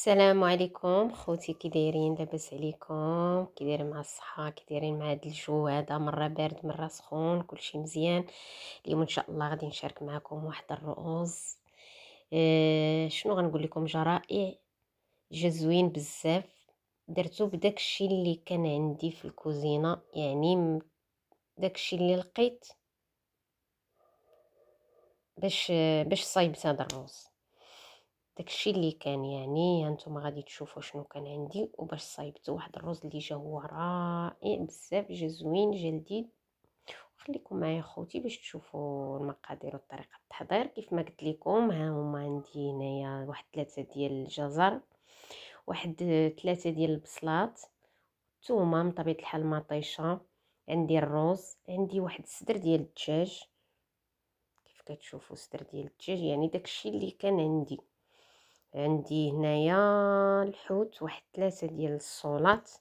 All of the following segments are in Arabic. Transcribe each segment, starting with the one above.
السلام عليكم خوتي، كي دايرين؟ لاباس عليكم؟ كي دايرين مع الصحه؟ كي دايرين مع هذا الجو هذا، مره بارد مره سخون؟ كلشي مزيان. اليوم ان شاء الله غادي نشارك معكم واحد الرؤوز. شنو غنقول لكم؟ جرائع جا زوين بزاف. درتو بداك الشيء اللي كان عندي في الكوزينه، يعني داك الشيء اللي لقيت باش صايبت هذا الروز. داكشي اللي كان، يعني هانتوما غادي تشوفوا شنو كان عندي وباش صايبت واحد الرز اللي جا هو رائع بزاف، جا زوين، جا لذيذ. خليكم معايا خوتي باش تشوفوا المقادير وطريقه التحضير. كيف ما قلت لكم، ها هما عندي هنايا واحد 3 ديال الجزر، واحد 3 ديال البصلات، ثومه من طبيعه الحال مطيشه، عندي الروز، عندي واحد الصدر ديال الدجاج. كيف كتشوفوا صدر ديال الدجاج، يعني داكشي اللي كان عندي هنايا الحوت، واحد 3 ديال الصولات.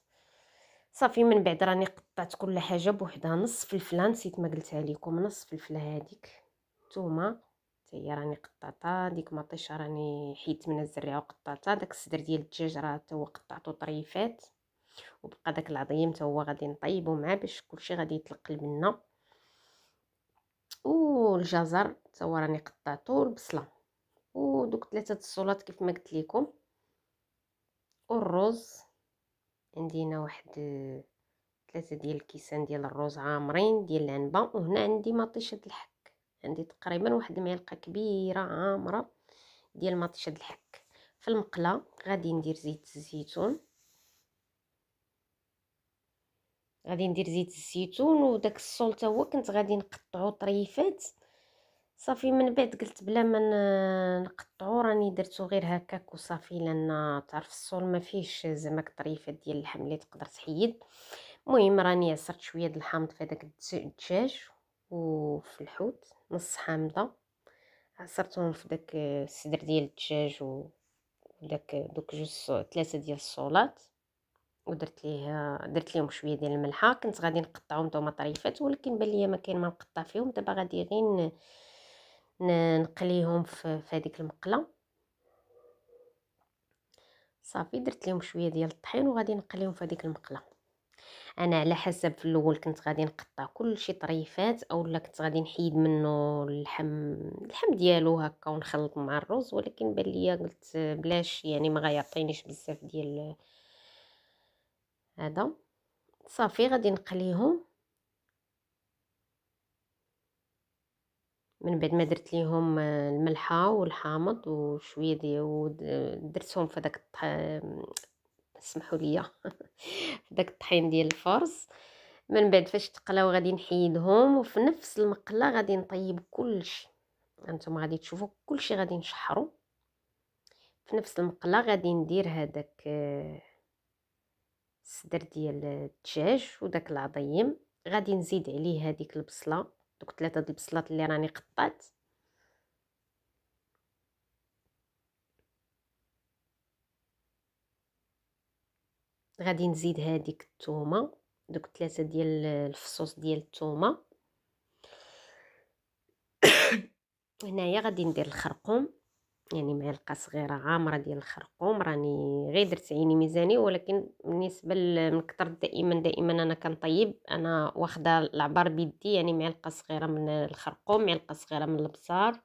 صافي من بعد راني قطعت كل حاجه بوحدها. نص فلفله نسيت ما قلتها لكم، نص فلفله هذيك، ثومه حتى هي راني قطعتها، ديك مطيشه راني حيدت منها الزريعه وقطعتها، داك الصدر ديال الدجاج راه حتى هو قطعته طريفات، وبقى داك العظيم حتى هو غادي نطيبو معاه باش كلشي غادي يتلقل منا، والجزر حتى هو راني قطعته، والبصله، ودوك 3 الصولات كيف ما قلت لكم، والرز. عندي هنا واحد 3 ديال الكيسان ديال الرز عامرين ديال العنبه، وهنا عندي مطيشه الحك، عندي تقريبا واحد المعلقه كبيره عامره ديال مطيشه الحك. في المقله غادي ندير زيت الزيتون، وداك الصول تا هو كنت غادي نقطعو طريفات. صافي من بعد قلت بلا ما نقطعو، راني درتو غير هكاك وصافي، لان تعرف الصول ما فيهش زعما الطريفات ديال اللحم اللي تقدر تحيد. المهم راني عصرت شويه د الحامض في هذاك الدجاج وفي الحوت، نص حامضه عصرتهم في داك الصدر ديال الدجاج وداك دوك 3 ديال الصولات، درت ليهم شويه ديال الملحه. كنت غادي نقطعهم نتوما طريفات، ولكن بان ليا ما كاين ما نقطع فيهم. دابا غادي غير نقليهم في هذيك المقله. صافي درت لهم شويه ديال الطحين وغادي نقليهم في هذيك المقله. انا على حسب، في الاول كنت غادي نقطع كل شيء طريفات، اولا كنت غادي نحيد منه اللحم ديالو هكا ونخلط مع الرز، ولكن بان ليا قلت بلاش، يعني ما غيعطينيش بزاف ديال هذا. صافي غادي نقليهم. من بعد ما درت ليهم الملحه والحامض وشويه درتهم في داك اسمحوا لي في داك الطحين ديال الفرز. من بعد فاش تقلاو غادي نحيدهم، وفي نفس المقله غادي نطيب كلشي. هانتوما غادي تشوفوا كلشي غادي نشحرو في نفس المقله. غادي ندير هذاك الصدر ديال الدجاج وداك العظيم، غادي نزيد عليه هذيك البصله، دوك 3 د البصلات اللي راني قطعت. غادي نزيد هذيك الثومه، دوك 3 ديال الفصوص ديال الثومه. هنايا غادي ندير الخرقوم، يعني معلقه صغيره عامره ديال الخرقوم. راني غير درت عيني ميزاني، ولكن بالنسبه من كتر دائما انا كنطيب، انا واخده العبار بيدي، يعني معلقه صغيره من الخرقوم، معلقه صغيره من البصار.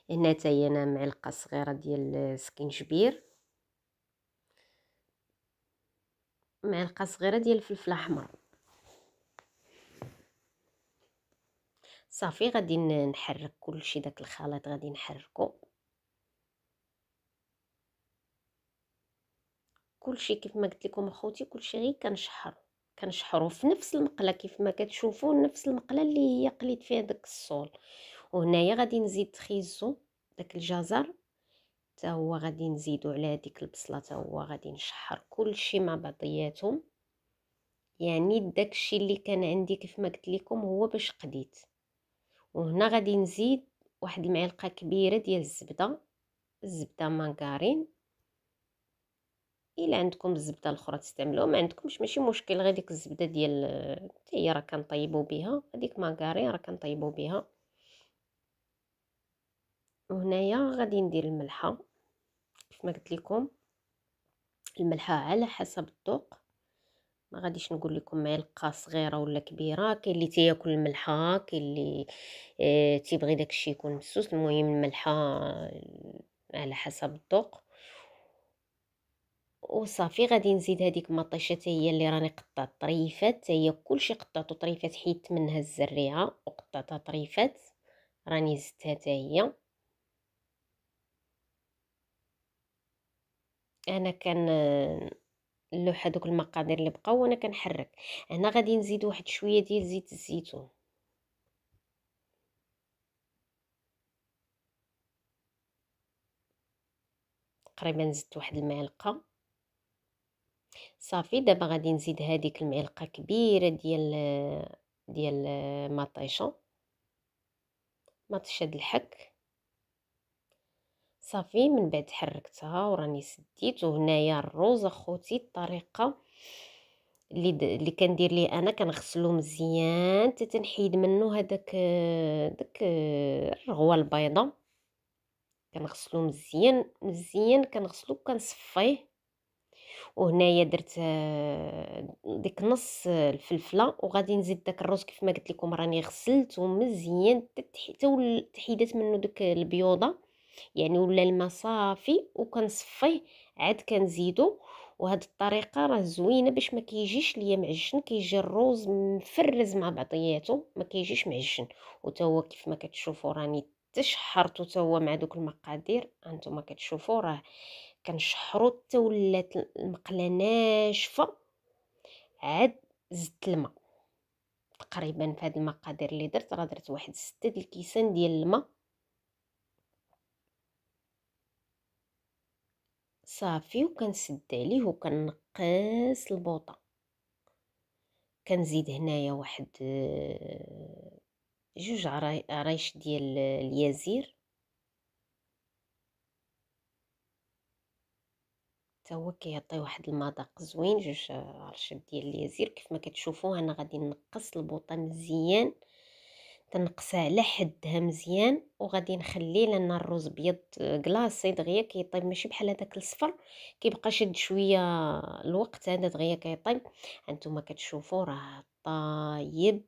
هنا تاهي انا معلقه صغيره ديال السكينجبير، معلقه صغيره ديال الفلفل احمر. صافي غادي نحرك كلشي، داك الخليط غادي نحركو كلشي كيف ما قلت لكم اخوتي. كلشي غير كنشحرو في نفس المقله، كيف ما كتشوفوا نفس المقله اللي هي قليت فيها داك الصول. وهنايا غادي نزيد خيزو داك الجزر، حتى هو غادي نزيدو على هذيك البصله، حتى هو غادي نشحر كلشي مع بعضياتهم. يعني داكشي اللي كان عندي كيف ما قلت لكم هو باش قديت. وهنا غادي نزيد واحد المعلقه كبيره ديال الزبده مارغرين. الا عندكم الزبده الاخرى تستعملوها، ما عندكمش ماشي مشكل، غير ديك الزبده ديال حتى هي راه كنطيبوا بها، هذيك مارغرين راه كنطيبوا بها. وهنايا غادي ندير الملحه كيف ما قلت لكم الملحه على حسب الذوق. ما غاديش نقول لكم معلقه صغيره ولا كبيره، كاين اللي تياكل الملحه، كاين اللي تيبغي داكشي يكون مسوس. المهم الملحه على حسب الذوق. وصافي غادي نزيد هذيك مطيشه حتى هي اللي راني قطعت طريفات، حتى هي كلشي قطعته طريفات، حيدت منها الزريعه وقطعتها طريفات، راني زدتها حتى هي. انا كان اللوح هذوك المقادير اللي بقاو وانا كنحرك. هنا غادي نزيد واحد شويه ديال زيت الزيتون، تقريبا زدت واحد المعلقه. صافي دابا غادي نزيد هذيك المعلقه كبيره ديال مطيشه د الحك. صافي من بعد حركتها وراني سديت. وهنايا الروز اخوتي الطريقه اللي كندير ليه انا، كنغسلو مزيان حتى تنحيد منه هذاك الرغوه البيضاء. كنغسلو مزيان مزيان، كنغسلو كنصفيه. وهنايا درت ديك نص الفلفله، وغادي نزيد داك الروز كيف ما قلت لكم راني غسلته مزيان حتى تحيدت منه داك البيوضه، يعني ولا الماء صافي، وكنصفيه عاد كنزيدو. وهاد الطريقه راه زوينه باش ما كيجيش ليا معجن، كيجي الروز مفرز مع بعضياتو، ما كيجيش معجن. وتا هو كيف ما كتشوفوا راني تشحرته تا هو مع دوك المقادير، هانتوما كتشوفوا راه كنشحرو حتى ولات المقله ناشفه. عاد زدت الماء تقريبا في هاد المقادير اللي درت واحد 6 د الكيسان ديال الماء. صافي وكنسد عليه وكنقص البوطه. كنزيد هنايا واحد جوج عرايش ديال اليازير، حتى هو كيعطي واحد المذاق زوين. جوج عرشات ديال اليازير. كيف ما كتشوفوا انا غادي نقص البوطه مزيان، تنقصها على حدها مزيان، وغادي نخليه لان الرز بيض كلاصي دغيا كيطيب، ماشي بحال هذاك الصفر كيبقى شاد شويه الوقت، هذا دغيا كيطيب. هانتوما كتشوفوا راه طايب.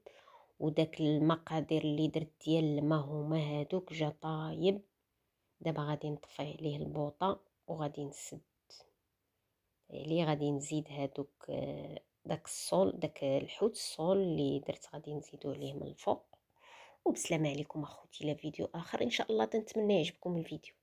وداك المقادير اللي درت ديال الماء هما هادوك جا طايب. دابا غادي نطفي عليه البوطه وغادي نسد عليه. غادي نزيد هادوك داك الصول، داك الحوت الصول اللي درت غادي نزيدو عليه من الفوق. وبسلامة عليكم اخوتي، الى فيديو اخر ان شاء الله. تنتمنى يعجبكم الفيديو.